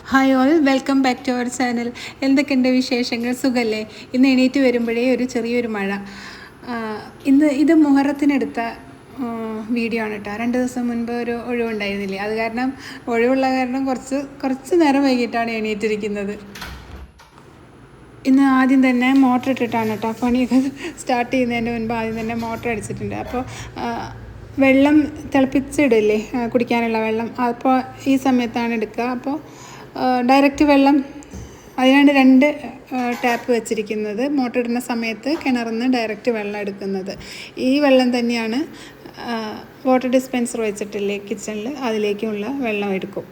Hi all, welcome back to our channel. എന്തൊക്കെയുണ്ട് വിശേഷങ്ങൾ? സുഖല്ലേ? ഇന്ന് എണീറ്റ് വരുമ്പോഴേ ഒരു ചെറിയൊരു മഴ. ഇത് മുഹറത്തിനെടുത്ത വീഡിയോ ആണ് കേട്ടോ. 2 ദിവസം മുൻപ് ഒരു ഒഴിവുണ്ടായിരുന്നില്ലേ, അത് കാരണം ഒഴിവുള്ള കാരണം കുറച്ച് നേരം വൈകിട്ടാണ് എണീറ്റിരിക്കുന്നത്. ഇന്ന് ആദ്യം തന്നെ മോട്ടർ ഇട്ടിട്ടാണ് കേട്ടോ പണിയൊക്കെ സ്റ്റാർട്ട് ചെയ്യുന്നതിന് മുൻപ് ആദ്യം തന്നെ മോട്ടർ അടിച്ചിട്ടുണ്ട്. അപ്പോൾ വെള്ളം തിളപ്പിച്ചിടില്ലേ, കുടിക്കാനുള്ള വെള്ളം, അപ്പോൾ ഈ സമയത്താണ് എടുക്കുക. അപ്പോൾ ഡയറക്റ്റ് വെള്ളം, അതിനാണ് 2 ടാപ്പ് വെച്ചിരിക്കുന്നത്. മോട്ടർ ഇടുന്ന സമയത്ത് കിണറിൽ നിന്ന് ഡയറക്റ്റ് വെള്ളം എടുക്കുന്നത്. ഈ വെള്ളം തന്നെയാണ് വാട്ടർ ഡിസ്പെൻസർ വെച്ചിട്ടില്ലേ കിച്ചണിൽ, അതിലേക്കുള്ള വെള്ളം എടുക്കും.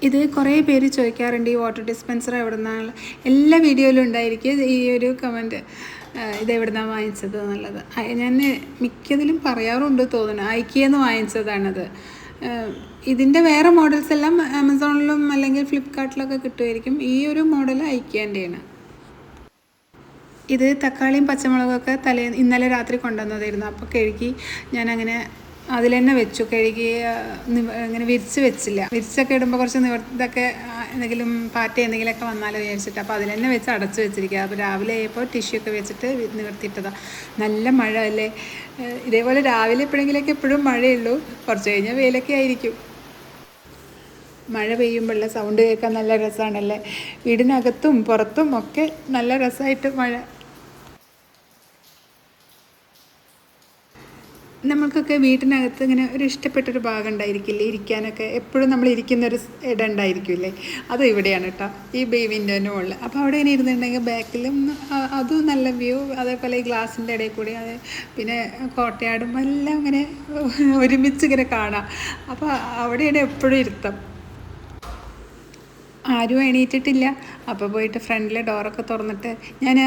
ഇത് കുറേ പേര് ചോദിക്കാറുണ്ട്, ഈ വാട്ടർ ഡിസ്പെൻസർ എവിടെ നിന്നാണ്. എല്ലാ വീഡിയോയിലും ഉണ്ടായിരിക്കും ഈ ഒരു കമൻറ്റ്, ഇത് എവിടെ നിന്നാണ് വാങ്ങിച്ചത് എന്നുള്ളത്. ഞാൻ മിക്കതിലും പറയാറുണ്ട് തോന്നുന്നു, ഐക്കിയെന്ന് വാങ്ങിച്ചതാണത്. ഇതിൻ്റെ വേറെ മോഡൽസ് എല്ലാം ആമസോണിലും അല്ലെങ്കിൽ ഫ്ലിപ്കാർട്ടിലൊക്കെ കിട്ടുമായിരിക്കും. ഈ ഒരു മോഡൽ ഐക്കിയേൻ്റെയാണ്. ഇത് തക്കാളിയും പച്ചമുളകൊക്കെ ഇന്നലെ രാത്രി കൊണ്ടുവന്നതായിരുന്നു. അപ്പോൾ കഴുകി ഞാനങ്ങനെ അതിൽ തന്നെ വെച്ചു. കഴുകി ഇങ്ങനെ വിരിച്ച് വെച്ചില്ല. വിരിച്ചൊക്കെ ഇടുമ്പോൾ കുറച്ച് ഇതൊക്കെ എന്തെങ്കിലും പാറ്റ എന്തെങ്കിലുമൊക്കെ വന്നാലോ വിചാരിച്ചിട്ട് അപ്പോൾ അതിൽ തന്നെ വെച്ച് അടച്ചു വെച്ചിരിക്കുക. അപ്പോൾ രാവിലെ ആയപ്പോൾ ടിഷ്യൂ ഒക്കെ വെച്ചിട്ട് നിവർത്തിയിട്ടതാണ്. നല്ല മഴ അല്ലേ. ഇതേപോലെ രാവിലെ എപ്പോഴെങ്കിലൊക്കെ എപ്പോഴും മഴയുള്ളൂ, കുറച്ച് കഴിഞ്ഞാൽ വെയിലൊക്കെ ആയിരിക്കും. മഴ പെയ്യുമ്പോഴുള്ള സൗണ്ട് കേൾക്കാൻ നല്ല രസമാണല്ലേ. വീടിനകത്തും പുറത്തും ഒക്കെ നല്ല രസമായിട്ട് മഴ. നമ്മൾക്കൊക്കെ വീട്ടിനകത്ത് ഇങ്ങനെ ഒരു ഇഷ്ടപ്പെട്ടൊരു ഭാഗം ഉണ്ടായിരിക്കില്ലേ, ഇരിക്കാനൊക്കെ. എപ്പോഴും നമ്മൾ ഇരിക്കുന്നൊരു ഇടം ഉണ്ടായിരിക്കില്ലേ, അതും ഇവിടെയാണ് കേട്ടോ, ഈ വിൻഡോൻ്റെ മുകളിൽ. അപ്പോൾ അവിടെ ഇങ്ങനെ ഇരുന്നിട്ടുണ്ടെങ്കിൽ ബാക്കിലും അതും നല്ല വ്യൂ, അതേപോലെ ഈ ഗ്ലാസിൻ്റെ ഇടയിൽ കൂടി, പിന്നെ കോട്ടയാടും എല്ലാം ഇങ്ങനെ ഒരുമിച്ച് ഇങ്ങനെ കാണാം. അപ്പോൾ അവിടെയാണ് എപ്പോഴും ഇരുത്തം. ആരും എണീറ്റിട്ടില്ല. അപ്പോൾ പോയിട്ട് ഫ്രണ്ടിലെ ഡോറൊക്കെ തുറന്നിട്ട് ഞാൻ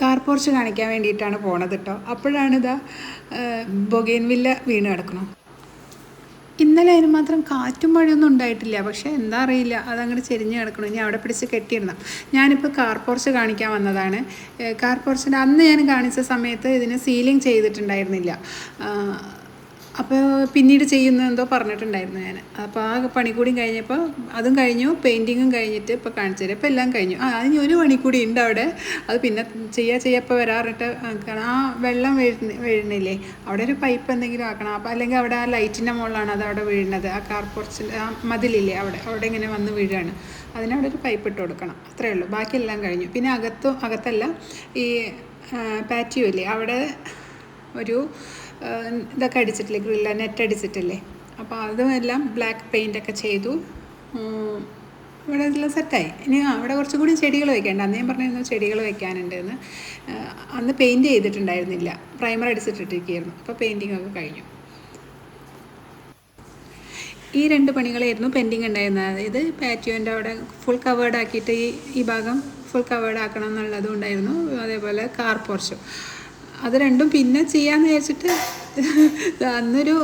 കാർ പോർച്ച് കാണിക്കാൻ വേണ്ടിയിട്ടാണ് പോണത് കേട്ടോ. അപ്പോഴാണിതാ ബൊഗെയിൻവില്ല വീണ് കിടക്കണം. ഇന്നലെ അതിന് മാത്രം കാറ്റും മഴയൊന്നും ഉണ്ടായിട്ടില്ല, പക്ഷേ എന്താ അറിയില്ല, അതങ്ങോട്ട് ചെരിഞ്ഞ് കിടക്കണം. ഇനി അവിടെ പിടിച്ച് കെട്ടിയിടണം. ഞാനിപ്പോൾ കാർ പോർച്ച് കാണിക്കാൻ വന്നതാണ്. കാർ പോർച്ചിൻ്റെ അന്ന് ഞാൻ കാണിച്ച സമയത്ത് ഇതിന് സീലിംഗ് ചെയ്തിട്ടുണ്ടായിരുന്നില്ല. അപ്പോൾ പിന്നീട് ചെയ്യുന്നതെന്തോ പറഞ്ഞിട്ടുണ്ടായിരുന്നു ഞാൻ. അപ്പോൾ ആ പണി കൂടി കഴിഞ്ഞപ്പോൾ അതും കഴിഞ്ഞു, പെയിൻറ്റിങ്ങും കഴിഞ്ഞിട്ട് ഇപ്പോൾ കാണിച്ചു തരാം. ഇപ്പോൾ എല്ലാം കഴിഞ്ഞു. അതിന് ഒരു പണി കൂടി ഉണ്ട് അവിടെ. അത് പിന്നെ ചെയ്യപ്പോൾ വരാറിട്ട് ആ വെള്ളം വീഴുന്നില്ലേ, അവിടെ ഒരു പൈപ്പ് എന്തെങ്കിലും ആക്കണം. അപ്പോൾ അല്ലെങ്കിൽ അവിടെ ആ ലൈറ്റിൻ്റെ മുകളിലാണ് അത് അവിടെ വീഴുന്നത്. ആ കാർ പോർച്ചിൻ്റെ ആ മതിലില്ലേ, അവിടെ ഇങ്ങനെ വന്ന് വീഴുകയാണ്. അതിനവിടെ ഒരു പൈപ്പ് ഇട്ട് കൊടുക്കണം. അത്രയേ ഉള്ളൂ. ബാക്കിയെല്ലാം കഴിഞ്ഞു. പിന്നെ അകത്തല്ല, ഈ പാറ്റിയോ ഇല്ലേ, അവിടെ ഒരു ഇതൊക്കെ അടിച്ചിട്ടില്ലേ, ഗ്രില്ല നെറ്റ് അടിച്ചിട്ടില്ലേ. അപ്പോൾ അതുമെല്ലാം ബ്ലാക്ക് പെയിൻ്റൊക്കെ ചെയ്തു. ഇവിടെ എല്ലാം സെറ്റായി. ഇനി അവിടെ കുറച്ചും കൂടി ചെടികൾ വെക്കേണ്ട. അന്ന് ഞാൻ പറഞ്ഞിരുന്നു ചെടികൾ വെക്കാനുണ്ടെന്ന്. അന്ന് പെയിൻറ്റ് ചെയ്തിട്ടുണ്ടായിരുന്നില്ല, പ്രൈമർ അടിച്ചിട്ടിരിക്കുകയായിരുന്നു. അപ്പോൾ പെയിൻറ്റിങ്ങൊക്കെ കഴിഞ്ഞു. ഈ 2 പണികളായിരുന്നു പെൻഡിങ് ഉണ്ടായിരുന്നത്. അതായത് പാറ്റിയോൻ്റെ അവിടെ ഫുൾ കവേർഡ് ആക്കിയിട്ട് ഈ ഭാഗം ഫുൾ കവേർഡ് ആക്കണം എന്നുള്ളതും ഉണ്ടായിരുന്നു. അതേപോലെ കാർ പോർച്ചും, അത് രണ്ടും പിന്നെ ചെയ്യാമെന്ന് വിചാരിച്ചിട്ട് അന്നൊരു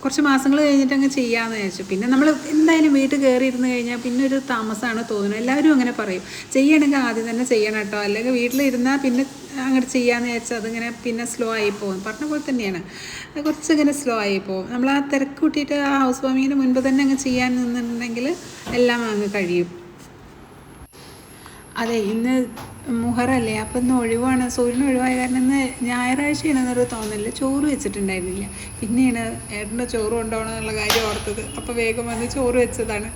കുറച്ച് മാസങ്ങൾ കഴിഞ്ഞിട്ട് അങ്ങ് ചെയ്യാമെന്ന് വിചാരിച്ചു. പിന്നെ നമ്മൾ എന്തായാലും വീട്ടിൽ കയറിയിരുന്ന് കഴിഞ്ഞാൽ പിന്നെ ഒരു താമസമാണ് തോന്നുന്നത്. എല്ലാവരും അങ്ങനെ പറയും, ചെയ്യണമെങ്കിൽ ആദ്യം തന്നെ ചെയ്യണം കേട്ടോ, അല്ലെങ്കിൽ വീട്ടിലിരുന്നാൽ പിന്നെ അങ്ങോട്ട് ചെയ്യാമെന്ന് വിചാരിച്ചാൽ അതിങ്ങനെ പിന്നെ സ്ലോ ആയി പോകും. പറഞ്ഞ പോലെ തന്നെയാണ്, കുറച്ചിങ്ങനെ സ്ലോ ആയി പോകും. നമ്മൾ ആ തിരക്ക് കൂട്ടിയിട്ട് ആ ഹൗസ് വാമിങ്ങിന് മുൻപ് തന്നെ അങ്ങ് ചെയ്യാൻ നിന്നിട്ടുണ്ടെങ്കിൽ എല്ലാം അങ്ങ് കഴിയും. അതെ, ഇന്ന് മുഹറല്ലേ, അപ്പോൾ ഇന്ന് ഒഴിവാണ്, സൂര്യൻ ഒഴിവായ കാരണം ഇന്ന് ഞായറാഴ്ചയാണെന്നൊരു തോന്നല്. ചോറ് വെച്ചിട്ടുണ്ടായിരുന്നില്ല. പിന്നെയാണ് ഏട്ടൻ്റെ ചോറ് കൊണ്ടുപോകണം എന്നുള്ള കാര്യം ഓർത്തത്. അപ്പോൾ വേഗം വന്ന് ചോറ് വെച്ചതാണ്.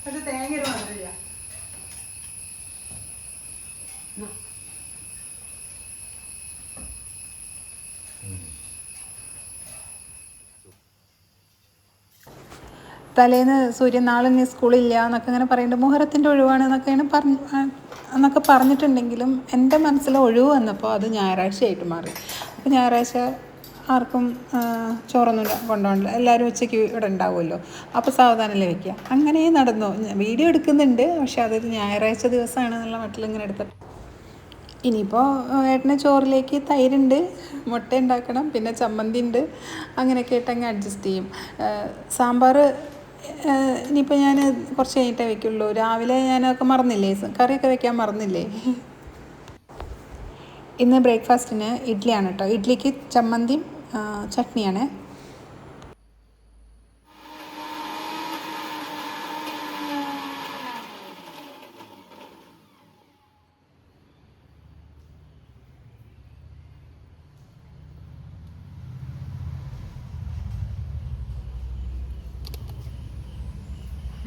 പക്ഷെ തേങ്ങ ഇടുന്നില്ല. തലേന്ന് സൂര്യൻ നാളെ ഇനി സ്കൂളില്ല എന്നൊക്കെ ഇങ്ങനെ പറയുന്നുണ്ട്. മുഹറത്തിൻ്റെ ഒഴിവാണ് എന്നൊക്കെയാണ് എന്നൊക്കെ പറഞ്ഞിട്ടുണ്ടെങ്കിലും എൻ്റെ മനസ്സിൽ ഒഴിവ് വന്നപ്പോൾ അത് ഞായറാഴ്ചയായിട്ട് മാറി. അപ്പോൾ ഞായറാഴ്ച ആർക്കും ചോറൊന്നും കൊണ്ടുപോകണില്ല, എല്ലാവരും ഉച്ചയ്ക്ക് ഇവിടെ ഉണ്ടാവുമല്ലോ, അപ്പോൾ സാവധാനമല്ലേ വയ്ക്കുക. അങ്ങനെ നടന്നു. വീഡിയോ എടുക്കുന്നുണ്ട്, പക്ഷെ അതൊരു ഞായറാഴ്ച ദിവസമാണെന്നുള്ള മട്ടിൽ ഇങ്ങനെ എടുത്തിട്ട്. ഇനിയിപ്പോൾ ഏട്ടന് ചോറിലേക്ക് തൈരുണ്ട്, മുട്ട ഉണ്ടാക്കണം, പിന്നെ ചമ്മന്തി ഉണ്ട്, അങ്ങനെയൊക്കെ ആയിട്ട് അങ്ങ് അഡ്ജസ്റ്റ് ചെയ്യും. സാമ്പാർ ഇനിയിപ്പോൾ ഞാൻ കുറച്ച് കഴിഞ്ഞിട്ടേ വയ്ക്കുള്ളൂ. രാവിലെ ഞാനൊക്കെ മറന്നില്ലേ, കറിയൊക്കെ വെക്കാൻ മറന്നില്ലേ. ഇന്ന് ബ്രേക്ക്ഫാസ്റ്റിന് ഇഡ്ഡലിയാണ് കേട്ടോ. ഇഡ്ഡലിക്ക് ചമ്മന്തിയും ചട്നിയാണ്.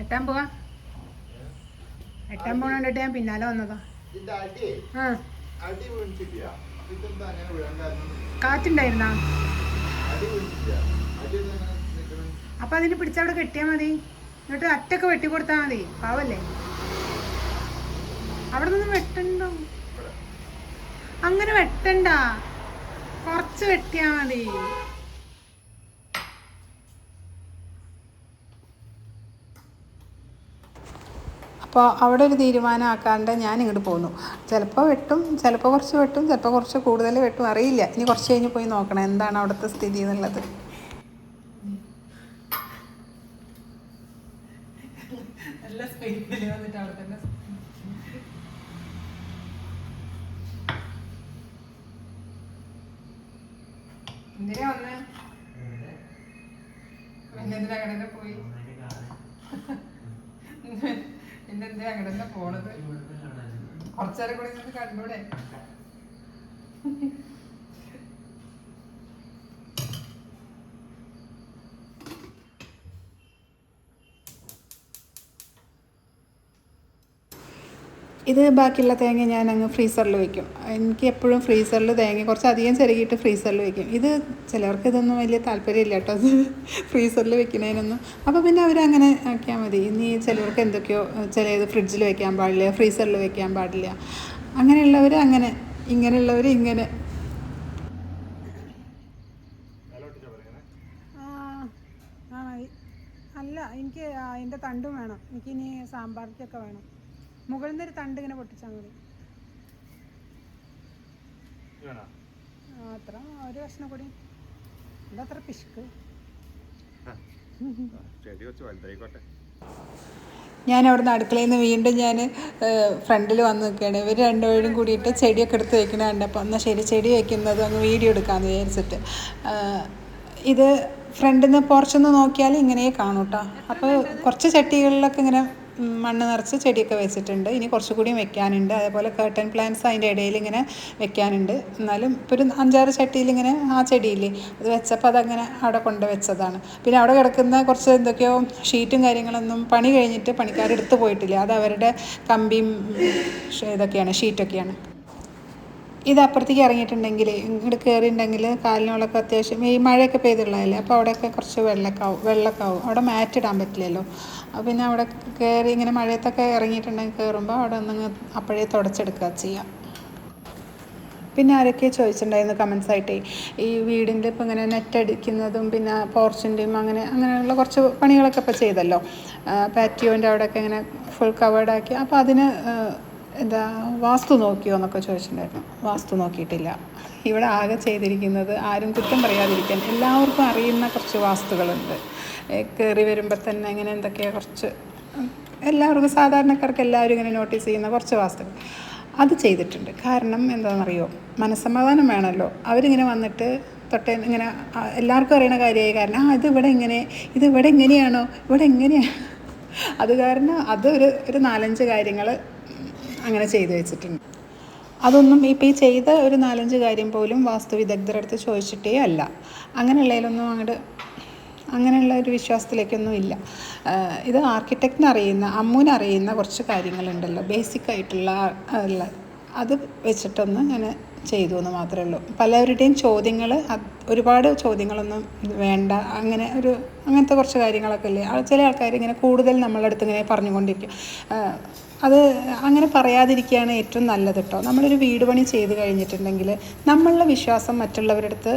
എട്ടാൻ പോവാ, എട്ടാൻ പോകണ്ടിട്ട് ഞാൻ പിന്നാലെ വന്നതാ. കാറ്റുണ്ടായിരുന്നാ? അപ്പൊ അതിന് പിടിച്ചവിടെ കെട്ടിയാ മതി, എന്നിട്ട് അറ്റൊക്കെ വെട്ടിക്കൊടുത്താൽ മതി. പാവല്ലേ, അവിടെ നിന്ന് വെട്ടണ്ടോ? അങ്ങനെ വെട്ടണ്ട, കുറച്ച് വെട്ടിയാ മതി. അപ്പോൾ അവിടെ ഒരു തീരുമാനം ആക്കാണ്ട് ഞാൻ ഇങ്ങോട്ട് പോന്നു. ചിലപ്പോൾ വെട്ടും, ചിലപ്പോൾ കുറച്ച് വെട്ടും, ചിലപ്പോൾ കുറച്ച് കൂടുതൽ വെട്ടും, അറിയില്ല. ഇനി കുറച്ച് കഴിഞ്ഞ് പോയി നോക്കണം എന്താണ് അവിടുത്തെ സ്ഥിതി എന്നുള്ളത്. എന്തിനാ വന്നേ? എന്തിനാ കടന്നെ പോയി? പിന്നെന്തിനാ അങ്ങോട്ട് പോണത്? കുറച്ചേരം കൂടി നിന്ന് കണ്ടൂടെ? ഇത് ബാക്കിയുള്ള തേങ്ങ ഞാൻ അങ്ങ് ഫ്രീസറിൽ വയ്ക്കും. എനിക്ക് എപ്പോഴും ഫ്രീസറിൽ തേങ്ങ കുറച്ച് അധികം ചിരകിയിട്ട് ഫ്രീസറിൽ വയ്ക്കും. ഇത് ചിലർക്ക് ഇതൊന്നും വലിയ താല്പര്യമില്ല കേട്ടോ, അത് ഫ്രീസറിൽ വെക്കുന്നതിനൊന്നും. അപ്പോൾ പിന്നെ അവരങ്ങനെ ആക്കിയാൽ മതി. ഇനി ചിലർക്ക് എന്തൊക്കെയോ, ചിലത് ഫ്രിഡ്ജിൽ വെക്കാൻ പാടില്ല, ഫ്രീസറിൽ വെക്കാൻ പാടില്ല, അങ്ങനെയുള്ളവർ അങ്ങനെ, ഇങ്ങനെയുള്ളവർ ഇങ്ങനെ. അല്ല, എനിക്ക് അതിൻ്റെ തണ്ടും വേണം. എനിക്കിനി സാമ്പാറിക്കൊക്കെ വേണം. മുകളിൽ നിന്നൊരു തണ്ട് ഇങ്ങനെ പൊട്ടിച്ചാൽ മതി. അത്ര ഒരു കഷ്ണം കൂടി. ഇതത്ര പിശുക്ക്. ഞാൻ അവിടുന്ന് അടുക്കളയിൽ നിന്ന് വീണ്ടും ഞാൻ ഫ്രണ്ടിൽ വന്ന് നിൽക്കുകയാണ്. ഇവർ രണ്ടുപേരും കൂടിയിട്ട് ചെടിയൊക്കെ എടുത്ത് വെക്കണ കണ്ടപ്പോൾ എന്നാൽ ശരി ചെടി വയ്ക്കുന്നത് അങ്ങ് വീഡിയോ എടുക്കാമെന്ന് വിചാരിച്ചിട്ട്. ഇത് ഫ്രണ്ടിൽ നിന്ന് പുറത്തുനിന്ന് നോക്കിയാൽ ഇങ്ങനെ കാണും കേട്ടോ. അപ്പോൾ കുറച്ച് ചട്ടികളിലൊക്കെ ഇങ്ങനെ മണ്ണ് നിറച്ച് ചെടിയൊക്കെ വെച്ചിട്ടുണ്ട്. ഇനി കുറച്ചുകൂടി വെക്കാനുണ്ട്. അതേപോലെ കർട്ടൻ പ്ലാന്റ്സ് അതിൻ്റെ ഇടയിൽ ഇങ്ങനെ വെക്കാനുണ്ട്. എന്നാലും ഇപ്പോൾ ഒരു 5-6 ചട്ടിയിൽ ഇങ്ങനെ ആ ചെടിയില്ലേ, അത് വെച്ചപ്പോൾ അതങ്ങനെ അവിടെ കൊണ്ട് വെച്ചതാണ്. പിന്നെ അവിടെ കിടക്കുന്ന കുറച്ച് എന്തൊക്കെയോ ഷീറ്റും കാര്യങ്ങളൊന്നും പണി കഴിഞ്ഞിട്ട് പണിക്കാരെടുത്ത് പോയിട്ടില്ല. അത് അവരുടെ കമ്പിയും ഇതൊക്കെയാണ്, ഷീറ്റൊക്കെയാണ്. ഇത് അപ്പുറത്തേക്ക് ഇറങ്ങിയിട്ടുണ്ടെങ്കിൽ, ഇങ്ങോട്ട് കയറിയിട്ടുണ്ടെങ്കിൽ കാലിനോളൊക്കെ അത്യാവശ്യം ഈ മഴയൊക്കെ പെയ്തുള്ളതല്ലേ, അപ്പോൾ അവിടെയൊക്കെ കുറച്ച് വെള്ളമൊക്കെ ആവും. അവിടെ മാറ്റ് ഇടാൻ പറ്റില്ലല്ലോ. അപ്പോൾ പിന്നെ അവിടെ കയറി ഇങ്ങനെ മഴയത്തൊക്കെ ഇറങ്ങിയിട്ടുണ്ടെങ്കിൽ കയറുമ്പോൾ അവിടെ ഒന്നങ്ങ് അപ്പോഴേ തുടച്ചെടുക്കുക ചെയ്യാം. പിന്നെ ആരൊക്കെ ചോദിച്ചിട്ടുണ്ടായിരുന്നു കമൻസ് ആയിട്ടേ, ഈ വീടിൻ്റെ ഇപ്പോൾ ഇങ്ങനെ നെറ്റ് അടിക്കുന്നതും പിന്നെ പോർച്ചിൻ്റെയും അങ്ങനെയുള്ള കുറച്ച് പണികളൊക്കെ ഇപ്പോൾ ചെയ്തല്ലോ. പാറ്റിയോൻ്റെ അവിടെയൊക്കെ ഇങ്ങനെ ഫുൾ കവേർഡാക്കി. അപ്പോൾ അതിന് എന്താ വാസ്തു നോക്കിയോ എന്നൊക്കെ ചോദിച്ചിട്ടുണ്ടായിരുന്നു. വാസ്തു നോക്കിയിട്ടില്ല. ഇവിടെ ആകെ ചെയ്തിരിക്കുന്നത്, ആരും കുറ്റം പറയാതിരിക്കാൻ, എല്ലാവർക്കും അറിയുന്ന കുറച്ച് വാസ്തുകളുണ്ട്. കയറി വരുമ്പോൾ തന്നെ ഇങ്ങനെ എന്തൊക്കെയോ കുറച്ച് എല്ലാവർക്കും, സാധാരണക്കാർക്ക് എല്ലാവരും ഇങ്ങനെ നോട്ടീസ് ചെയ്യുന്ന കുറച്ച് വാസ്തുകൾ അത് ചെയ്തിട്ടുണ്ട്. കാരണം എന്താണെന്നറിയോ, മനസ്സമാധാനം വേണമല്ലോ. അവരിങ്ങനെ വന്നിട്ട് തൊട്ടേ ഇങ്ങനെ എല്ലാവർക്കും അറിയണ കാര്യമായി കാരണം ഇതിവിടെ ഇങ്ങനെ, ഇതിവിടെ ഇങ്ങനെയാണോ, ഇവിടെ എങ്ങനെയാണ്, അത് കാരണം അത് ഒരു 4-5 കാര്യങ്ങൾ അങ്ങനെ ചെയ്തു വെച്ചിട്ടുണ്ട്. അതൊന്നും ഇപ്പോൾ ഈ ചെയ്ത ഒരു 4-5 കാര്യം പോലും വാസ്തു വിദഗ്ധരുടെ അടുത്ത് ചോദിച്ചിട്ടേ അല്ല. അങ്ങനെയുള്ളതിലൊന്നും അങ്ങനെയുള്ള ഒരു വിശ്വാസത്തിലേക്കൊന്നും ഇല്ല. ഇത് ആർക്കിടെക്റ്റിന് അറിയുന്ന, അമ്മൂനറിയുന്ന കുറച്ച് കാര്യങ്ങളുണ്ടല്ലോ, ബേസിക്കായിട്ടുള്ള അത് വെച്ചിട്ടൊന്ന് ഞാൻ ചെയ്തു എന്ന് മാത്രമേ ഉള്ളൂ. പലവരുടെയും ചോദ്യങ്ങൾ, ഒരുപാട് ചോദ്യങ്ങളൊന്നും വേണ്ട, അങ്ങനത്തെ കുറച്ച് കാര്യങ്ങളൊക്കെ ഇല്ലേ, ചില ആൾക്കാർ ഇങ്ങനെ കൂടുതൽ നമ്മളെ അടുത്ത് ഇങ്ങനെ പറഞ്ഞുകൊണ്ടിരിക്കും. അത് അങ്ങനെ പറയാതിരിക്കുകയാണ് ഏറ്റവും നല്ലത് കേട്ടോ. നമ്മളൊരു വീട് പണി ചെയ്ത് കഴിഞ്ഞിട്ടുണ്ടെങ്കിൽ നമ്മളുടെ വിശ്വാസം മറ്റുള്ളവരുടെ അടുത്ത്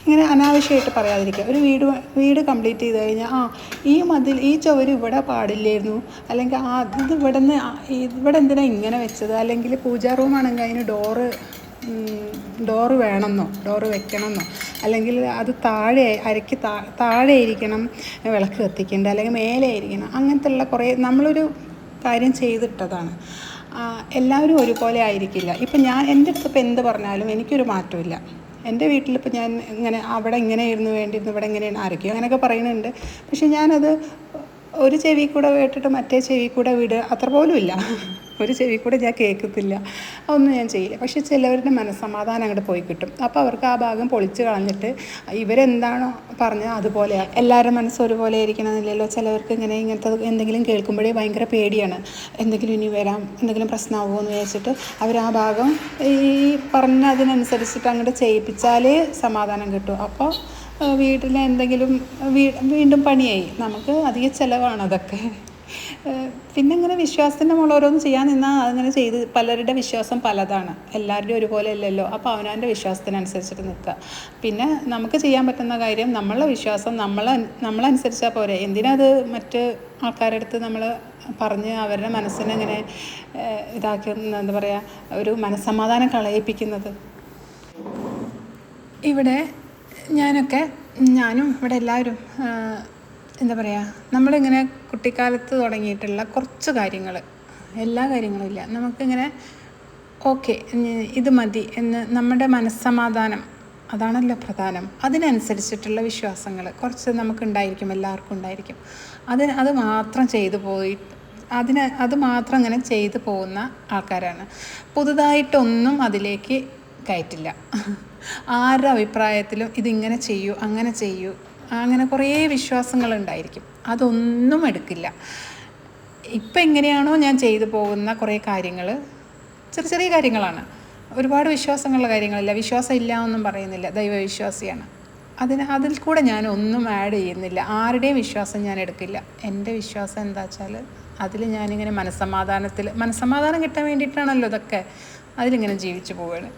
ഇങ്ങനെ അനാവശ്യമായിട്ട് പറയാതിരിക്കുക. ഒരു വീട് കംപ്ലീറ്റ് ചെയ്ത് കഴിഞ്ഞാൽ ഈ ചുവര് ഇവിടെ പാടില്ലായിരുന്നു, അല്ലെങ്കിൽ ഇത് ഇവിടെ എന്തിനാ ഇങ്ങനെ വെച്ചത്, അല്ലെങ്കിൽ പൂജാ റൂമാണെങ്കിൽ അതിന് ഡോറ് വേണമെന്നോ ഡോറ് വെക്കണമെന്നോ, അല്ലെങ്കിൽ അത് അരയ്ക്ക് താഴെ ഇരിക്കണം വിളക്ക് കത്തിക്കേണ്ടത്, അല്ലെങ്കിൽ മേലെ ഇരിക്കണം, അങ്ങനത്തെ ഉള്ള കുറേ നമ്മളൊരു കാര്യം ചെയ്തിട്ടതാണ്. എല്ലാവരും ഒരുപോലെ ആയിരിക്കില്ല. ഇപ്പം എൻ്റെ അടുത്ത് ഇപ്പോൾ എന്ത് പറഞ്ഞാലും എനിക്കൊരു മാറ്റമില്ല. എൻ്റെ വീട്ടിലിപ്പോൾ ഞാൻ അവിടെ ഇങ്ങനെയായിരുന്നു വേണ്ടിയിരുന്നു, ഇവിടെ ഇങ്ങനെയാണ്, ആരൊക്കെയോ അങ്ങനെയൊക്കെ പറയുന്നുണ്ട്. പക്ഷെ ഞാനത് ഒരു ചെവി കൂടെ കേട്ടിട്ട് മറ്റേ ചെവി കൂടെ വിടുക അത്ര പോലും ഇല്ല. ഒരു ചെവി കൂടെ ഞാൻ കേൾക്കത്തില്ല, അതൊന്നും ഞാൻ ചെയ്യില്ല. പക്ഷെ ചിലവരുടെ മനസ്സമാധാനം അങ്ങോട്ട് പോയി കിട്ടും. അപ്പോൾ അവർക്ക് ആ ഭാഗം പൊളിച്ച് കളഞ്ഞിട്ട് ഇവരെന്താണോ പറഞ്ഞത് അതുപോലെ. എല്ലാവരുടെ മനസ്സ് ഒരുപോലെ ഇരിക്കണമെന്നില്ലല്ലോ. ചിലവർക്ക് ഇങ്ങനത്തെ എന്തെങ്കിലും കേൾക്കുമ്പോഴേ ഭയങ്കര പേടിയാണ്, എന്തെങ്കിലും ഇനി വരാം, എന്തെങ്കിലും പ്രശ്നമാകുമോ എന്ന് വിചാരിച്ചിട്ട് അവർ ആ ഭാഗം ഈ പറഞ്ഞതിനനുസരിച്ചിട്ട് അങ്ങോട്ട് ചെയ്യിപ്പിച്ചാലേ സമാധാനം കിട്ടും. അപ്പോൾ വീട്ടിൽ എന്തെങ്കിലും വീണ്ടും പണിയായി, നമുക്ക് അധിക ചിലവാണ് അതൊക്കെ. പിന്നെ ഇങ്ങനെ വിശ്വാസത്തിൻ്റെ മുകളിൽ ഓരോന്ന് ചെയ്യാൻ നിന്നാൽ അങ്ങനെ ചെയ്ത് പലരുടെ വിശ്വാസം പലതാണ്, എല്ലാവരുടെയും ഒരുപോലെ അല്ലല്ലോ. അപ്പോൾ അവനവൻ്റെ വിശ്വാസത്തിനനുസരിച്ചിട്ട് നിൽക്കുക. പിന്നെ നമുക്ക് ചെയ്യാൻ പറ്റുന്ന കാര്യം നമ്മളുടെ വിശ്വാസം നമ്മളനുസരിച്ചാൽ പോരെ. എന്തിനാ അത് മറ്റ് ആൾക്കാരുടെ അടുത്ത് നമ്മൾ പറഞ്ഞ് അവരുടെ മനസ്സിനെ ഇങ്ങനെ ഇതാക്കി എന്താ പറയുക, ഒരു മനസ്സമാധാനം കളയിപ്പിക്കുന്നത്. ഇവിടെ ഞാനും ഇവിടെ എല്ലാവരും എന്താ പറയുക, നമ്മളിങ്ങനെ കുട്ടിക്കാലത്ത് തുടങ്ങിയിട്ടുള്ള കുറച്ച് കാര്യങ്ങൾ, എല്ലാ കാര്യങ്ങളും ഇല്ല, നമുക്കിങ്ങനെ ഓക്കെ ഇത് മതി എന്ന് നമ്മുടെ മനസ്സമാധാനം, അതാണല്ലോ പ്രധാനം. അതിനനുസരിച്ചിട്ടുള്ള വിശ്വാസങ്ങൾ കുറച്ച് നമുക്കുണ്ടായിരിക്കും, എല്ലാവർക്കും ഉണ്ടായിരിക്കും. അത് മാത്രം അത് മാത്രം അങ്ങനെ ചെയ്തു പോകുന്ന ആൾക്കാരാണ്. പുതുതായിട്ടൊന്നും അതിലേക്ക് കയറ്റില്ല. ആരുടെ അഭിപ്രായത്തിലും ഇതിങ്ങനെ ചെയ്യൂ, അങ്ങനെ ചെയ്യൂ, അങ്ങനെ കുറേ വിശ്വാസങ്ങളുണ്ടായിരിക്കും, അതൊന്നും എടുക്കില്ല. ഇപ്പം എങ്ങനെയാണോ ഞാൻ ചെയ്തു പോകുന്ന കുറേ കാര്യങ്ങൾ ചെറിയ ചെറിയ കാര്യങ്ങളാണ്, ഒരുപാട് വിശ്വാസങ്ങളുള്ള കാര്യങ്ങളില്ല. വിശ്വാസം ഇല്ല എന്നും പറയുന്നില്ല, ദൈവവിശ്വാസിയാണ്. അതിൽ കൂടെ ഞാൻ ഒന്നും ആഡ് ചെയ്യുന്നില്ല. ആരുടെയും വിശ്വാസം ഞാൻ എടുക്കില്ല. എൻ്റെ വിശ്വാസം എന്താ വെച്ചാൽ അതിൽ ഞാനിങ്ങനെ മനസ്സമാധാനം കിട്ടാൻ വേണ്ടിയിട്ടാണല്ലോ ഇതൊക്കെ, അതിലിങ്ങനെ ജീവിച്ചു പോവുകയാണ്.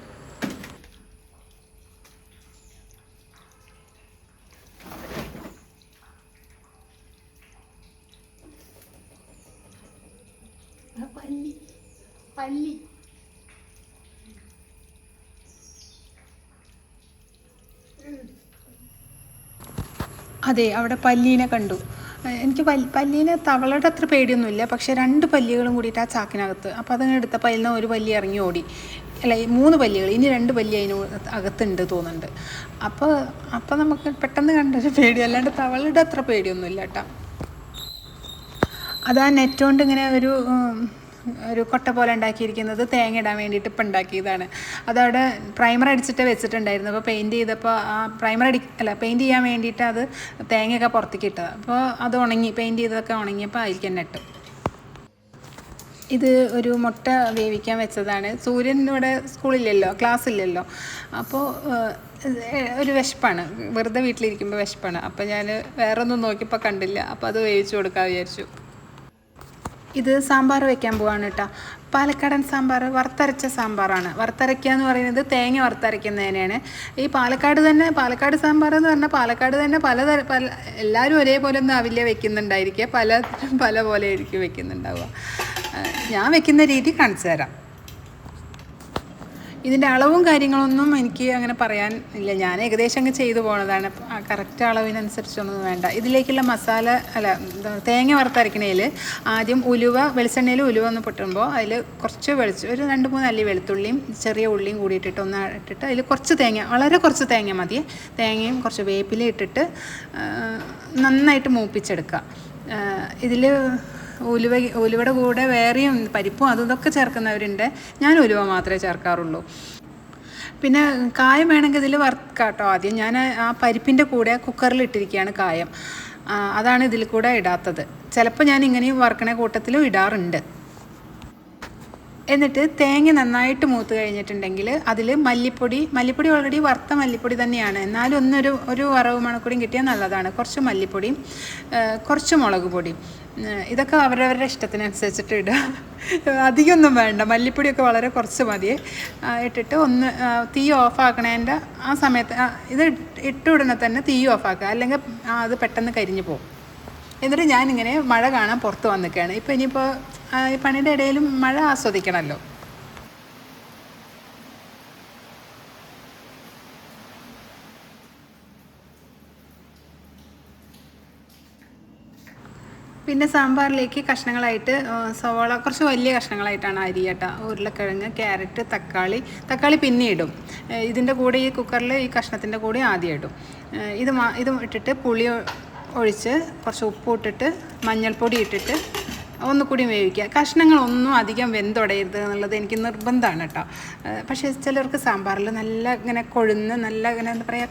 പല്ലി അതെ, അവിടെ പല്ലീനെ കണ്ടു. എനിക്ക് പല്ലീനെ തവളയുടെ അത്ര പേടിയൊന്നുമില്ല, പക്ഷേ 2 പല്ലികളും കൂടിയിട്ട് ആ ചാക്കിനകത്ത്. അപ്പോൾ അതങ്ങനെ എടുത്തപ്പോൾ അതിൽ നിന്ന് ഒരു പല്ലി ഇറങ്ങി ഓടി. അല്ല, 3 പല്ലികൾ, ഇനി 2 പല്ലി അതിന് അകത്തുണ്ട് തോന്നുന്നുണ്ട്. അപ്പോൾ നമുക്ക് പെട്ടെന്ന് കണ്ടൊരു പേടി, അല്ലാണ്ട് തവളയുടെ അത്ര പേടിയൊന്നുമില്ല കേട്ടോ. അതാ നെറ്റ് കൊണ്ട് ഇങ്ങനെ ഒരു കൊട്ട പോലെ ഉണ്ടാക്കിയിരിക്കുന്നത് തേങ്ങ ഇടാൻ വേണ്ടിയിട്ട് ഇപ്പം ഉണ്ടാക്കിയതാണ്. അതവിടെ പ്രൈമർ അടിച്ചിട്ട് വെച്ചിട്ടുണ്ടായിരുന്നു. അപ്പോൾ പെയിൻറ്റ് ചെയ്തപ്പോൾ ആ പെയിൻറ്റ് ചെയ്യാൻ വേണ്ടിയിട്ട് അത് തേങ്ങയൊക്കെ പുറത്തേക്ക് ഇട്ടത്. അപ്പോൾ അത് പെയിൻറ്റ് ചെയ്തതൊക്കെ ഉണങ്ങിയപ്പോൾ അതിലേക്ക് തന്നെ ഇട്ടു. ഇത് ഒരു മുട്ട വേവിക്കാൻ വെച്ചതാണ്. സൂര്യൻ ഇവിടെ ക്ലാസ് ഇല്ലല്ലോ. അപ്പോൾ ഒരു വിശപ്പാണ്, വെറുതെ വീട്ടിലിരിക്കുമ്പോൾ വിശപ്പാണ്. അപ്പോൾ ഞാൻ വേറെ ഒന്നും നോക്കിയപ്പോൾ കണ്ടില്ല, അപ്പോൾ അത് വേവിച്ച് കൊടുക്കാൻ വിചാരിച്ചു. ഇത് സാമ്പാർ വയ്ക്കാൻ പോവാണ് കേട്ടോ. പാലക്കാടൻ സാമ്പാർ, വറുത്തരച്ച സാമ്പാറാണ്. വറുത്തരയ്ക്കുക എന്ന് പറയുന്നത് തേങ്ങ വറുത്തരയ്ക്കുന്നതിനാണ്. ഈ പാലക്കാട് സാമ്പാർ എന്ന് പറഞ്ഞാൽ പാലക്കാട് തന്നെ എല്ലാവരും ഒരേപോലെ ഒന്നും ആവില്ല വെക്കുന്നുണ്ടായിരിക്കുക, പല പോലെ ആയിരിക്കും വെക്കുന്നുണ്ടാവുക. ഞാൻ വെക്കുന്ന രീതി കാണിച്ചു തരാം. ഇതിൻ്റെ അളവും കാര്യങ്ങളൊന്നും എനിക്ക് അങ്ങനെ പറയാൻ ഇല്ല, ഞാൻ ഏകദേശം അങ്ങ് ചെയ്തു പോകുന്നതാണ്. കറക്റ്റ് അളവിനനുസരിച്ചൊന്നും വേണ്ട. ഇതിലേക്കുള്ള തേങ്ങ വറുത്തരക്കണേൽ ആദ്യം വെളിച്ചെണ്ണയിൽ ഉലുവ ഒന്ന് പൊട്ടുമ്പോൾ അതിൽ കുറച്ച് ഒരു 2-3 അല്ലി വെളുത്തുള്ളിയും ചെറിയ ഉള്ളിയും കൂടി ഇട്ടിട്ട് ഇട്ടിട്ട് അതിൽ കുറച്ച് വളരെ കുറച്ച് തേങ്ങ മതി. തേങ്ങയും കുറച്ച് വേപ്പില ഇട്ടിട്ട് നന്നായിട്ട് മൂപ്പിച്ചെടുക്കുക. ഇതിൽ ഉലുവയുടെ കൂടെ വേറെയും പരിപ്പും ഇതൊക്കെ ചേർക്കുന്നവരുണ്ട്. ഞാൻ ഉലുവ മാത്രമേ ചേർക്കാറുള്ളൂ. പിന്നെ കായം വേണമെങ്കിൽ ഇതിൽ വറുക്കാം കേട്ടോ. ആദ്യം ഞാൻ ആ പരിപ്പിൻ്റെ കൂടെ കുക്കറിൽ ഇട്ടിരിക്കുകയാണ് കായം, അതാണ് ഇതിൽ കൂടെ ഇടാത്തത്. ചിലപ്പോൾ ഞാൻ ഇങ്ങനെയും വറുക്കണ കൂട്ടത്തിലും ഇടാറുണ്ട്. എന്നിട്ട് തേങ്ങ നന്നായിട്ട് മൂത്ത് കഴിഞ്ഞിട്ടുണ്ടെങ്കിൽ അതിൽ മല്ലിപ്പൊടി ഓൾറെഡി വറുത്ത മല്ലിപ്പൊടി തന്നെയാണ്, എന്നാലും ഒരു വറവ് മണക്കൂടിയും കിട്ടിയാൽ നല്ലതാണ്. കുറച്ച് മല്ലിപ്പൊടിയും കുറച്ച് മുളക് പൊടിയും, ഇതൊക്കെ അവരവരുടെ ഇഷ്ടത്തിനനുസരിച്ചിട്ട് ഇടുക. അധികമൊന്നും വേണ്ട, മല്ലിപ്പൊടിയൊക്കെ വളരെ കുറച്ച് മതിയെ. ഇട്ടിട്ട് ഒന്ന് തീ ഓഫാക്കണേൻ്റെ ആ സമയത്ത് ഇത് ഇട്ട ഉടനെ തന്നെ തീ ഓഫാക്കുക, അല്ലെങ്കിൽ അത് പെട്ടെന്ന് കരിഞ്ഞു പോകും. എന്നിട്ട് ഞാനിങ്ങനെ മഴ കാണാൻ പുറത്ത് വന്നിക്കുകയാണ്. ഇപ്പോൾ ഇനിയിപ്പോൾ ഈ പണിയുടെ ഇടയിലും മഴ ആസ്വദിക്കണമല്ലോ. പിന്നെ സാമ്പാറിലേക്ക് കഷ്ണങ്ങളായിട്ട് സവാള കുറച്ച് വലിയ കഷ്ണങ്ങളായിട്ടാണ് അരി കേട്ടോ. ഉരുളക്കിഴങ്ങ്, ക്യാരറ്റ്, തക്കാളി പിന്നെ ഇടും. ഇതിൻ്റെ കൂടെ ഈ കുക്കറിൽ ഈ കഷ്ണത്തിൻ്റെ കൂടെ ആദ്യം ഇടും. ഇത് ഇട്ടിട്ട് പുളി ഒഴിച്ച് കുറച്ച് ഉപ്പ് ഇട്ടിട്ട് മഞ്ഞൾപ്പൊടി ഇട്ടിട്ട് ഒന്നുകൂടി വേവിക്കുക. കഷ്ണങ്ങളൊന്നും അധികം വെന്തുടയരുത് എന്നുള്ളത് എനിക്ക് നിർബന്ധമാണ് കേട്ടോ. പക്ഷേ ചിലർക്ക് സാമ്പാറിൽ നല്ല ഇങ്ങനെ കൊഴുന്ന് നല്ല ഇങ്ങനെ എന്താ പറയുക,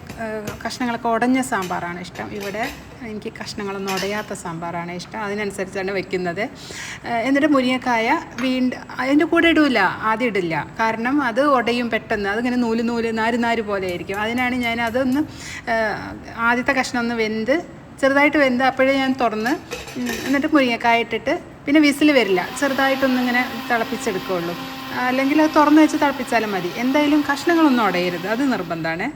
കഷ്ണങ്ങളൊക്കെ ഉടഞ്ഞ സാമ്പാറാണ് ഇഷ്ടം. ഇവിടെ എനിക്ക് കഷ്ണങ്ങളൊന്നും ഉടയാത്ത സാമ്പാറാണ് ഇഷ്ടം, അതിനനുസരിച്ചാണ് വെക്കുന്നത്. എന്നിട്ട് മുരിങ്ങക്കായ അതിൻ്റെ കൂടെ ഇടില്ല, ആദ്യം ഇടില്ല, കാരണം അത് ഉടയും പെട്ടെന്ന്, അതിങ്ങനെ നാര് പോലെ ആയിരിക്കും. അതിനാണ് ഞാൻ അതൊന്ന് ആദ്യത്തെ കഷ്ണം ഒന്ന് ചെറുതായിട്ട് വെന്ത് അപ്പോഴേ ഞാൻ തുറന്ന് എന്നിട്ട് മുരിങ്ങക്കായ ഇട്ടിട്ട് പിന്നെ വിസിൽ വരില്ല, ചെറുതായിട്ടൊന്നിങ്ങനെ തിളപ്പിച്ചെടുക്കുകയുള്ളൂ. അല്ലെങ്കിൽ അത് തുറന്ന് വെച്ച് തിളപ്പിച്ചാലും മതി. എന്തായാലും കഷ്ണങ്ങളൊന്നും ഉടയരുത്, അത് നിർബന്ധമാണ്.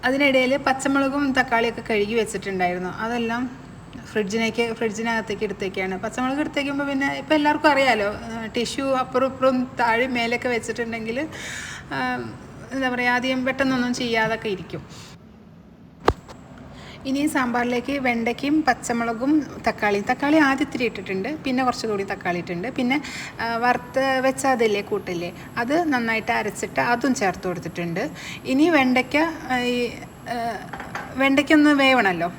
അതിനിടയിൽ പച്ചമുളകും തക്കാളിയൊക്കെ കഴുകി വെച്ചിട്ടുണ്ടായിരുന്നു, അതെല്ലാം ഫ്രിഡ്ജിനകത്തേക്ക് എടുത്തേക്കാണ്. പച്ചമുളക് എടുത്തേക്കുമ്പോൾ പിന്നെ ഇപ്പോൾ എല്ലാവർക്കും അറിയാമല്ലോ, ടിഷ്യൂ അപ്പുറം ഇപ്പുറം താഴെ മേലൊക്കെ വെച്ചിട്ടുണ്ടെങ്കിൽ എന്താ പറയുക, ആദ്യം പെട്ടെന്നൊന്നും ചെയ്യാതൊക്കെ ഇരിക്കും. ഇനി സാമ്പാറിലേക്ക് വെണ്ടയ്ക്കും പച്ചമുളകും തക്കാളി ആദ്യം ഇത്തിരി ഇട്ടിട്ടുണ്ട്, പിന്നെ കുറച്ചുകൂടി തക്കാളി ഇട്ടിട്ടുണ്ട്. പിന്നെ വറുത്ത് വെച്ച അതില്ലേ കൂട്ടില്ലേ, അത് നന്നായിട്ട് അരച്ചിട്ട് അതും ചേർത്ത് കൊടുത്തിട്ടുണ്ട്. ഇനി വെണ്ടയ്ക്കൊന്ന് വേവണമല്ലോ,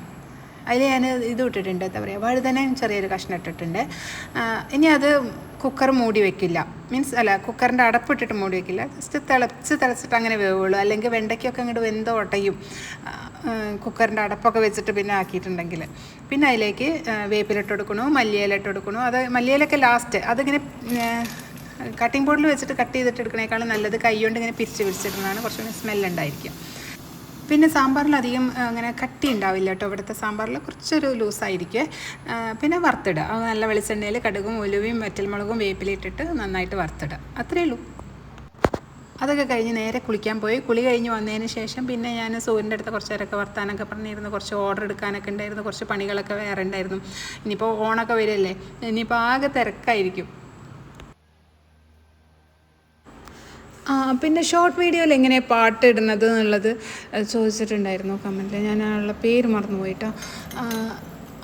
അതിൽ ഞാൻ ഇത് ഇട്ടിട്ടുണ്ട്, എന്താ പറയുക, വഴുതനയും ചെറിയൊരു കഷ്ണം ഇട്ടിട്ടുണ്ട്. ഇനി അത് കുക്കർ മൂടി വെക്കില്ല, കുക്കറിൻ്റെ അടപ്പിട്ടിട്ട് മൂടി വെക്കില്ല, ജസ്റ്റ് തിളച്ചിട്ട് അങ്ങനെ വേവുള്ളൂ. അല്ലെങ്കിൽ വെണ്ടയ്ക്കൊക്കെ അങ്ങോട്ട് വെന്ത് ഒട്ടയും, കുക്കറിൻ്റെ അടപ്പൊക്കെ വെച്ചിട്ട് പിന്നെ ആക്കിയിട്ടുണ്ടെങ്കിൽ. പിന്നെ അതിലേക്ക് വേപ്പിലിട്ട് കൊടുക്കണു, മല്ലിയില ഇട്ട് കൊടുക്കണു. അത് മല്ലിയിലൊക്കെ ലാസ്റ്റ്, അതിങ്ങനെ കട്ടിംഗ് ബോർഡിൽ വെച്ചിട്ട് കട്ട് ചെയ്തിട്ട് എടുക്കണേക്കാളും നല്ലത് കൈ കൊണ്ട് ഇങ്ങനെ പിരിച്ചിടുന്നതാണ് കുറച്ചുകൂടി സ്മെല്ലുണ്ടായിരിക്കും. പിന്നെ സാമ്പാറിൽ അധികം അങ്ങനെ കട്ടി ഉണ്ടാവില്ല കേട്ടോ, ഇവിടുത്തെ സാമ്പാറിൽ കുറച്ചൊരു ലൂസായിരിക്കും. പിന്നെ വറുത്തിടുക, അത് നല്ല വെളിച്ചെണ്ണയിൽ കടുകും ഉലുവയും വറ്റൽമുളകും വേപ്പിലിട്ടിട്ട് നന്നായിട്ട് വറുത്തിടുക, അത്രയേ ഉള്ളൂ. അതൊക്കെ കഴിഞ്ഞ് നേരെ കുളിക്കാൻ പോയി. കുളി കഴിഞ്ഞ് വന്നതിന് ശേഷം പിന്നെ ഞാൻ സൂര്യൻ്റെ അടുത്ത് കുറച്ച് നേരമൊക്കെ വർത്താനൊക്കെ പറഞ്ഞിരുന്നു. കുറച്ച് ഓർഡർ എടുക്കാനൊക്കെ ഉണ്ടായിരുന്നു, കുറച്ച് പണികളൊക്കെ വേറെ ഉണ്ടായിരുന്നു. ഇനിയിപ്പോൾ ഓണമൊക്കെ വരില്ലേ, ഇനിയിപ്പോൾ ആകെ തിരക്കായിരിക്കും. പിന്നെ ഷോർട്ട് വീഡിയോയിൽ എങ്ങനെയാണ് പാട്ട് ഇടുന്നത് എന്നുള്ളത് ചോദിച്ചിട്ടുണ്ടായിരുന്നു കമൻറ്റിൽ. ഞാൻ ആളുടെ പേര് മറന്നുപോയിട്ടോ.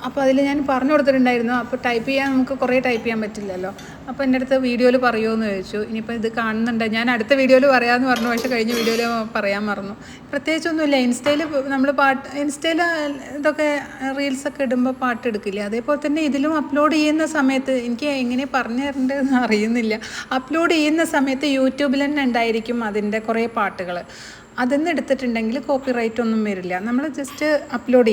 അപ്പോൾ അതിൽ ഞാൻ പറഞ്ഞു കൊടുത്തിട്ടുണ്ടായിരുന്നു. അപ്പോൾ ടൈപ്പ് ചെയ്യാൻ നമുക്ക് കുറേ ടൈപ്പ് ചെയ്യാൻ പറ്റില്ലല്ലോ. അപ്പോൾ എൻ്റെ അടുത്ത് വീഡിയോയിൽ പറയുമോ എന്ന് ചോദിച്ചു. ഇനിയിപ്പോൾ ഇത് കാണുന്നുണ്ട്, ഞാൻ അടുത്ത വീഡിയോയിൽ പറയാമെന്ന് പറഞ്ഞു, പക്ഷേ കഴിഞ്ഞ വീഡിയോയിൽ പറയാൻ മറന്നു. പ്രത്യേകിച്ചൊന്നുമില്ല, ഇൻസ്റ്റയിൽ ഇതൊക്കെ റീൽസൊക്കെ ഇടുമ്പോൾ പാട്ട് എടുക്കില്ല, അതേപോലെ തന്നെ ഇതിലും അപ്ലോഡ് ചെയ്യുന്ന സമയത്ത് എനിക്ക് എങ്ങനെ പറഞ്ഞു തരേണ്ടതെന്ന് അറിയുന്നില്ല. അപ്ലോഡ് ചെയ്യുന്ന സമയത്ത് യൂട്യൂബിൽ തന്നെ ഉണ്ടായിരിക്കും അതിൻ്റെ കുറേ പാട്ടുകൾ. അതൊന്നും എടുത്തിട്ടുണ്ടെങ്കിൽ കോപ്പിറൈറ്റ് ഒന്നും വരില്ല. നമ്മൾ ജസ്റ്റ് അപ്ലോഡ്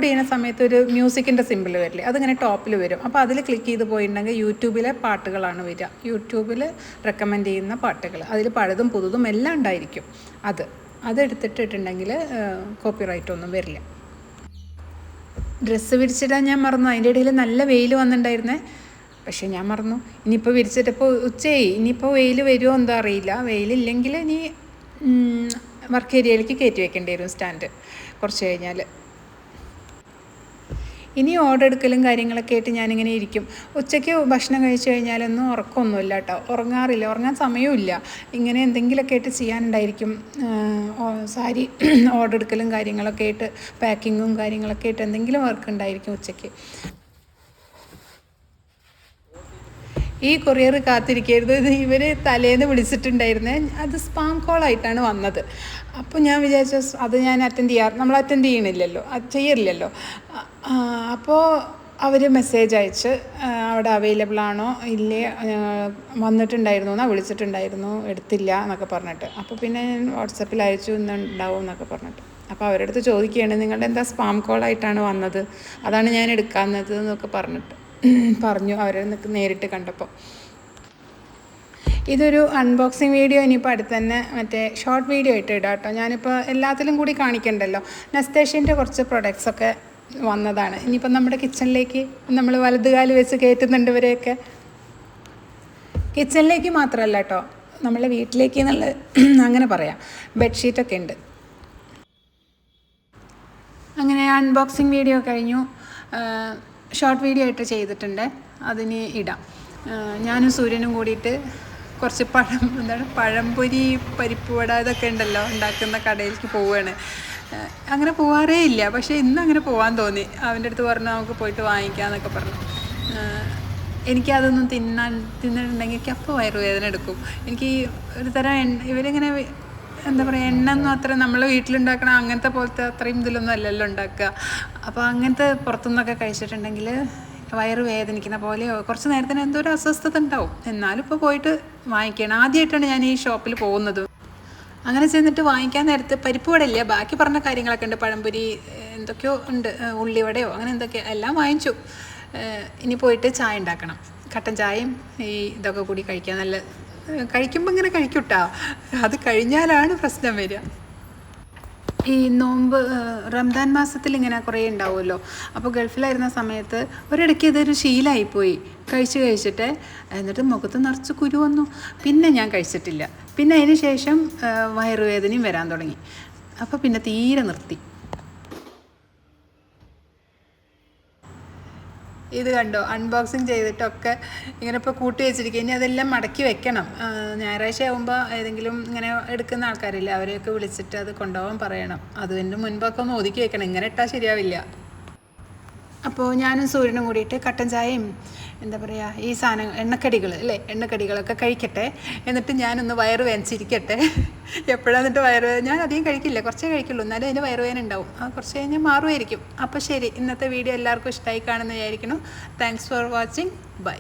ചെയ്യുന്ന സമയത്ത് ഒരു മ്യൂസിക്കിൻ്റെ സിമ്പിൾ വരില്ലേ, അതിങ്ങനെ ടോപ്പിൽ വരും. അപ്പോൾ അതിൽ ക്ലിക്ക് ചെയ്ത് പോയിട്ടുണ്ടെങ്കിൽ യൂട്യൂബിലെ പാട്ടുകളാണ് വരിക, യൂട്യൂബിൽ റെക്കമെൻഡ് ചെയ്യുന്ന പാട്ടുകൾ. അതിൽ പഴതും പുതുതും എല്ലാം ഉണ്ടായിരിക്കും. അതെടുത്തിട്ടുണ്ടെങ്കിൽ കോപ്പിറൈറ്റ് ഒന്നും വരില്ല. ഡ്രസ്സ് വിരിച്ചിടാൻ ഞാൻ മറന്നു, അതിൻ്റെ ഇടയിൽ നല്ല വെയിൽ വന്നിട്ടുണ്ടായിരുന്നേ, പക്ഷേ ഞാൻ മറന്നു. ഇനിയിപ്പോൾ വിരിച്ചിട്ടിപ്പോൾ ഉച്ചയായി, ഇനിയിപ്പോൾ വെയിൽ വരുമോ എന്തോ അറിയില്ല. വെയിലില്ലെങ്കിൽ ഇനി വർക്ക് ഏരിയയിലേക്ക് കയറ്റി വെക്കേണ്ടി വരും സ്റ്റാൻഡ് കുറച്ച് കഴിഞ്ഞാൽ. ഇനി ഓർഡർ എടുക്കലും കാര്യങ്ങളൊക്കെ ആയിട്ട് ഞാനിങ്ങനെ ഇരിക്കും. ഉച്ചയ്ക്ക് ഭക്ഷണം കഴിച്ച് കഴിഞ്ഞാലൊന്നും ഉറക്കമൊന്നുമില്ല കേട്ടോ, ഉറങ്ങാൻ സമയമില്ല. ഇങ്ങനെ എന്തെങ്കിലുമൊക്കെ ആയിട്ട് ചെയ്യാനുണ്ടായിരിക്കും. സാരി ഓർഡർ എടുക്കലും കാര്യങ്ങളൊക്കെ ആയിട്ട്, പാക്കിങ്ങും കാര്യങ്ങളൊക്കെ ആയിട്ട് എന്തെങ്കിലും വർക്ക് ഉണ്ടായിരിക്കും ഉച്ചയ്ക്ക്. ഈ കൊറിയർ കാത്തിരിക്കരുത്, ഇവർ തലേന്ന് വിളിച്ചിട്ടുണ്ടായിരുന്നേ, അത് സ്പാം കോളായിട്ടാണ് വന്നത്. അപ്പോൾ ഞാൻ വിചാരിച്ചു അത് ഞാൻ നമ്മൾ അറ്റൻഡ് ചെയ്യണില്ലല്ലോ. അപ്പോൾ അവർ മെസ്സേജ് അയച്ച് അവിടെ അവൈലബിൾ ആണോ ഇല്ലേ, വിളിച്ചിട്ടുണ്ടായിരുന്നു, എടുത്തില്ല എന്നൊക്കെ പറഞ്ഞിട്ട്. അപ്പോൾ പിന്നെ ഞാൻ വാട്സപ്പിൽ അയച്ചു, ഇന്നുണ്ടാവും എന്നൊക്കെ പറഞ്ഞിട്ട്. അപ്പോൾ അവരുടെ അടുത്ത് ചോദിക്കുകയാണ്, നിങ്ങളുടെ എന്താ സ്പാം കോളായിട്ടാണ് വന്നത്, അതാണ് ഞാൻ എടുക്കാവുന്നത് എന്നൊക്കെ പറഞ്ഞിട്ട്. പറഞ്ഞു അവരെ നേരിട്ട് കണ്ടപ്പോൾ. ഇതൊരു അൺബോക്സിങ് വീഡിയോ ഇനിയിപ്പോൾ അടുത്ത് തന്നെ മറ്റേ ഷോർട്ട് വീഡിയോ ആയിട്ട് ഇടാം കേട്ടോ. ഞാനിപ്പോൾ എല്ലാത്തിലും കൂടി കാണിക്കണ്ടല്ലോ. നെസ്റ്റേഷ്യൻ്റെ കുറച്ച് പ്രൊഡക്ട്സൊക്കെ വന്നതാണ്. ഇനിയിപ്പോൾ നമ്മുടെ കിച്ചണിലേക്ക് നമ്മൾ വലതുകാല് വെച്ച് കയറ്റുന്നുണ്ട് ഇവരെയൊക്കെ. കിച്ചണിലേക്ക് മാത്രമല്ല കേട്ടോ, നമ്മളെ വീട്ടിലേക്ക് എന്നുള്ള അങ്ങനെ പറയാം. ബെഡ്ഷീറ്റൊക്കെ ഉണ്ട്. അങ്ങനെ അൺബോക്സിങ് വീഡിയോ കഴിഞ്ഞു. ഷോർട്ട് വീഡിയോ ആയിട്ട് ചെയ്തിട്ടുണ്ട്, അതിന് ഇടാം. ഞാനും സൂര്യനും കൂടിയിട്ട് കുറച്ച് പഴംപൊരി പരിപ്പ് വട ഇതൊക്കെ ഉണ്ടല്ലോ ഉണ്ടാക്കുന്ന കടയിലേക്ക് പോവുകയാണ്. അങ്ങനെ പോവാറേ ഇല്ല, പക്ഷേ ഇന്ന് അങ്ങനെ പോകാൻ തോന്നി. അവൻ്റെ അടുത്ത് പറഞ്ഞു നമുക്ക് പോയിട്ട് വാങ്ങിക്കാമെന്നൊക്കെ പറഞ്ഞു. എനിക്കതൊന്നും തിന്നിട്ടുണ്ടെങ്കിൽ എനിക്ക് അപ്പോൾ വയറുവേദന എടുക്കും. എനിക്ക് ഒരു തരം ഇവരിങ്ങനെ എന്താ പറയുക, എണ്ണൊന്നും അത്ര നമ്മൾ വീട്ടിലുണ്ടാക്കണം അങ്ങനത്തെ പോലത്തെ അത്രയും ഇതിലൊന്നും അല്ലല്ലോ ഉണ്ടാക്കുക. അപ്പോൾ അങ്ങനത്തെ പുറത്തുനിന്നൊക്കെ കഴിച്ചിട്ടുണ്ടെങ്കിൽ വയറ് വേദനിക്കുന്ന പോലെയോ കുറച്ച് നേരത്തിന് എന്തോ ഒരു അസ്വസ്ഥത ഉണ്ടാവും. എന്നാലും ഇപ്പോൾ പോയിട്ട് വാങ്ങിക്കണം. ആദ്യമായിട്ടാണ് ഞാൻ ഈ ഷോപ്പിൽ പോകുന്നത്. അങ്ങനെ ചെന്നിട്ട് വാങ്ങിക്കാൻ നേരത്ത് പരിപ്പ് വട ഇല്ല, ബാക്കി പറഞ്ഞ കാര്യങ്ങളൊക്കെ ഉണ്ട്. പഴംപൊരി എന്തൊക്കെയോ ഉണ്ട്, ഉള്ളിവടയോ അങ്ങനെ എന്തൊക്കെയോ എല്ലാം വാങ്ങിച്ചു. ഇനി പോയിട്ട് ചായ ഉണ്ടാക്കണം. കട്ടൻ ചായയും ഈ ഇതൊക്കെ കൂടി കഴിക്കാൻ നല്ല കഴിക്കുമ്പോൾ ഇങ്ങനെ കഴിക്കൂട്ടാ. അത് കഴിഞ്ഞാലാണ് പ്രശ്നം വരിക. ഈ നോമ്പ് റംദാൻ മാസത്തിൽ ഇങ്ങനെ കുറേ ഉണ്ടാവുമല്ലോ. അപ്പോൾ ഗൾഫിലായിരുന്ന സമയത്ത് ഒരിടയ്ക്ക് ഇതൊരു ശീലമായിപ്പോയി. കഴിച്ചിട്ട് എന്നിട്ട് മുഖത്ത് നിറച്ച് കുരു വന്നു. പിന്നെ ഞാൻ കഴിച്ചിട്ടില്ല. പിന്നെ അതിന് ശേഷം വയറുവേദനയും വരാൻ തുടങ്ങി. അപ്പോൾ പിന്നെ തീരെ നിർത്തി. ഇത് കണ്ടോ, അൺബോക്സിങ് ചെയ്തിട്ടൊക്കെ ഇങ്ങനെ ഇപ്പോൾ കൂട്ടി വെച്ചിരിക്കുക. ഇനി അതെല്ലാം മടക്കി വെക്കണം. ഞായറാഴ്ച ആകുമ്പോൾ ഏതെങ്കിലും ഇങ്ങനെ എടുക്കുന്ന ആൾക്കാരില്ല, അവരെയൊക്കെ വിളിച്ചിട്ട് അത് കൊണ്ടുപോകാൻ പറയണം. അതിൻ്റെ മുൻപൊക്കെ ഒന്ന് ഒതുക്കി വെക്കണം, ഇങ്ങനെ ഇട്ടാൽ ശരിയാവില്ല. അപ്പോൾ ഞാനും സൂര്യനും കൂടിയിട്ട് കട്ടൻ ചായയും എന്താ പറയുക ഈ സാധനം എണ്ണക്കടികളൊക്കെ കഴിക്കട്ടെ. എന്നിട്ട് ഞാനൊന്ന് വയറ് വേദനിച്ചിരിക്കട്ടെ. എപ്പോഴാണ് എന്നിട്ട് ഞാൻ അധികം കഴിക്കില്ല, കുറച്ചേ കഴിക്കുള്ളൂ. എന്നാലും അതിന് വയറുവേദന ഉണ്ടാവും. കുറച്ച് കഴിഞ്ഞാൽ മാറുമായിരിക്കും. അപ്പോൾ ശരി, ഇന്നത്തെ വീഡിയോ എല്ലാവർക്കും ഇഷ്ടമായി കാണുന്ന വിചാരിക്കണം. Thanks for watching. ബൈ.